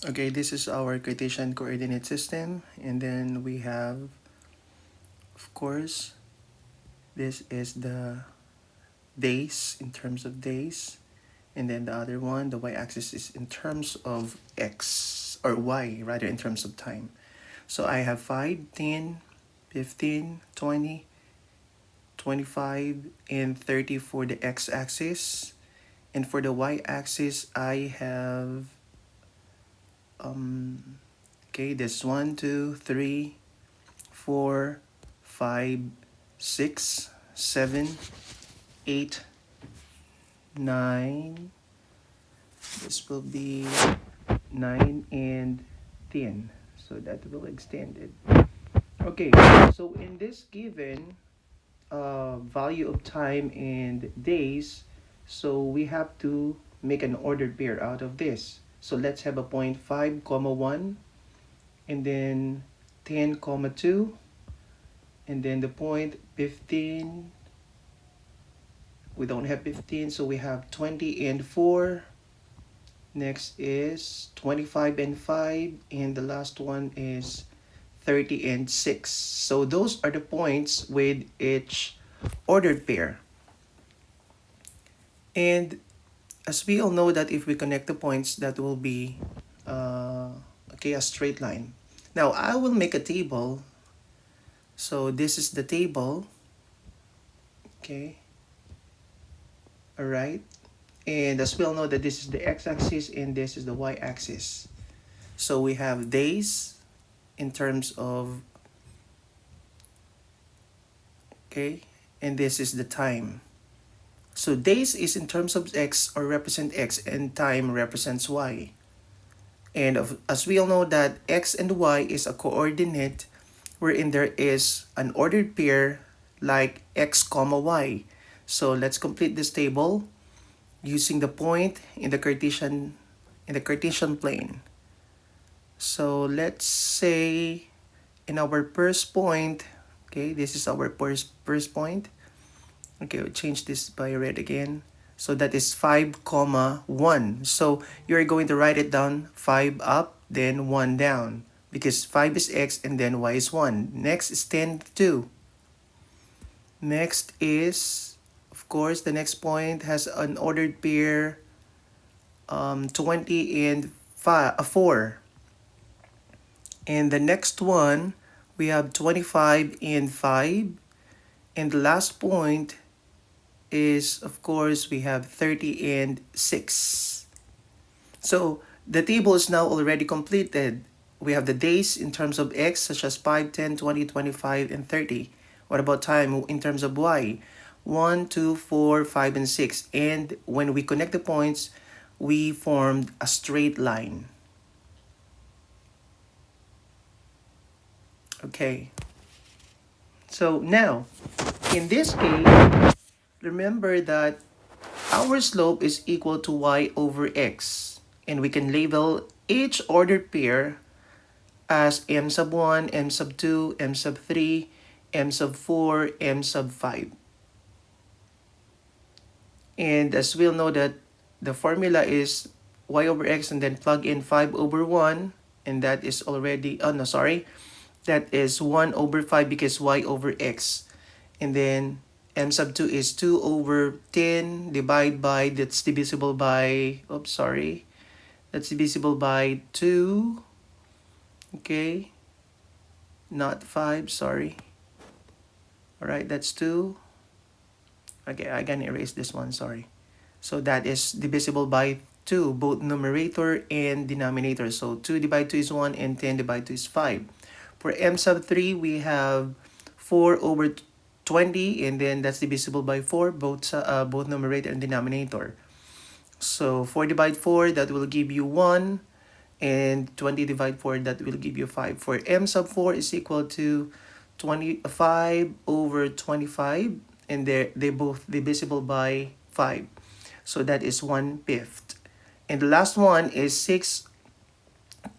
Okay, this is our Cartesian coordinate system, and then we have, of course, this is the days in terms of days, and then the other one, the y-axis, is in terms of x, or y rather, in terms of time. So I have 5, 10, 15, 20, 25, and 30 for the x-axis, and for the y-axis I have okay, this 1, 2, 3, 4, 5, 6, 7, 8, 9. This will be 9 and 10. So that will extend it. Okay, so in this given value of time and days, so we have to make an ordered pair out of this. So let's have a point 5 comma 1, and then 10 comma 2, and then the point 15. We don't have 15, so we have 20 and 4. Next is 25 and 5, and the last one is 30 and 6. So those are the points with each ordered pair. And as we all know that if we connect the points, that will be okay, a straight line. Now I will make a table. So this is the table. Okay. All right. And as we all know that this is the x-axis and this is the y-axis. So we have days in terms of, okay, and this is the time. So days is in terms of x, or represent x, and time represents y. And as we all know that x and y is a coordinate wherein there is an ordered pair like x comma y. So let's complete this table using the point in the Cartesian plane. So let's say in our first point, okay, this is our first point. Okay, we'll change this by red again. So that is 5 comma 1. So you're going to write it down 5 up, then 1 down, because 5 is x and then y is 1. Next is 10, 2. Next is, of course, the next point has an ordered pair 20 and 4. And the next one, we have 25 and 5. And the last point is, of course, we have 30 and 6. So the table is now already completed. We have the days in terms of x, such as 5, 10, 20, 25, and 30. What about time in terms of y? 1, 2, 4, 5, and 6. And when we connect the points, we formed a straight line. Okay. So now, in this case, remember that our slope is equal to y over x. And we can label each ordered pair as m sub 1, m sub 2, m sub 3, m sub 4, m sub 5. And as we'll know that the formula is y over x, and then plug in 5 over 1, and that is already, oh no, sorry, that is 1 over 5 because y over x. And then m sub 2 is 2 over 10 divided by, that's divisible by, oops, sorry, that's divisible by 2. Okay, not 5, sorry. All right, that's 2. Okay, I can erase this one, sorry. So that is divisible by 2, both numerator and denominator. So 2 divided 2 is 1, and 10 divided 2 is 5. For m sub 3, we have 4 over 20, and then that's divisible by 4, both numerator and denominator. So 4 divided 4, that will give you 1, and 20 divided 4, that will give you 5. For m sub 4 is equal to 25 over 25, and they both divisible by 5. So that is 1/5. And the last one is 6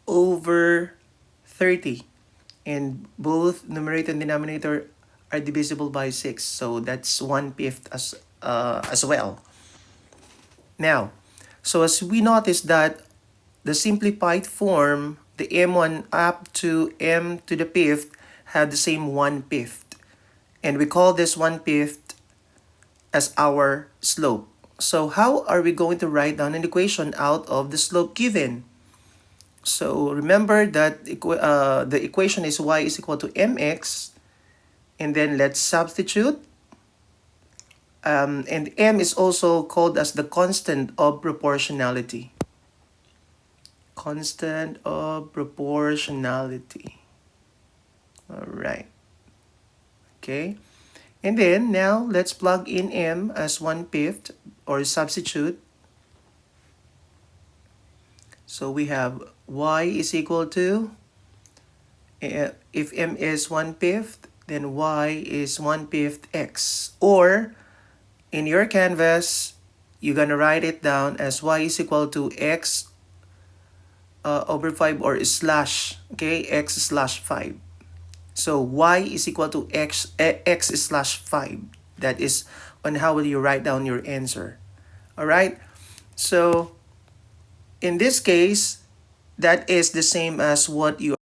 over 30. And both numerator and denominator are divisible by 6. So that's 1/5 as well. Now, so as we notice that the simplified form, the m1 up to m to the fifth have the same 1/5. And we call this 1/5 as our slope. So how are we going to write down an equation out of the slope given? So remember that the equation is y is equal to mx, and then let's substitute. And m is also called as the constant of proportionality. Constant of proportionality. All right. Okay. And then now let's plug in m as 1/5 or substitute. So we have y is equal to, if m is 1/5, then y is 1/5 x. Or in your canvas, you're gonna write it down as y is equal to x over 5 or slash, okay, x slash 5. So y is equal to x slash 5. That is on how will you write down your answer. All right. So in this case, that is the same as what you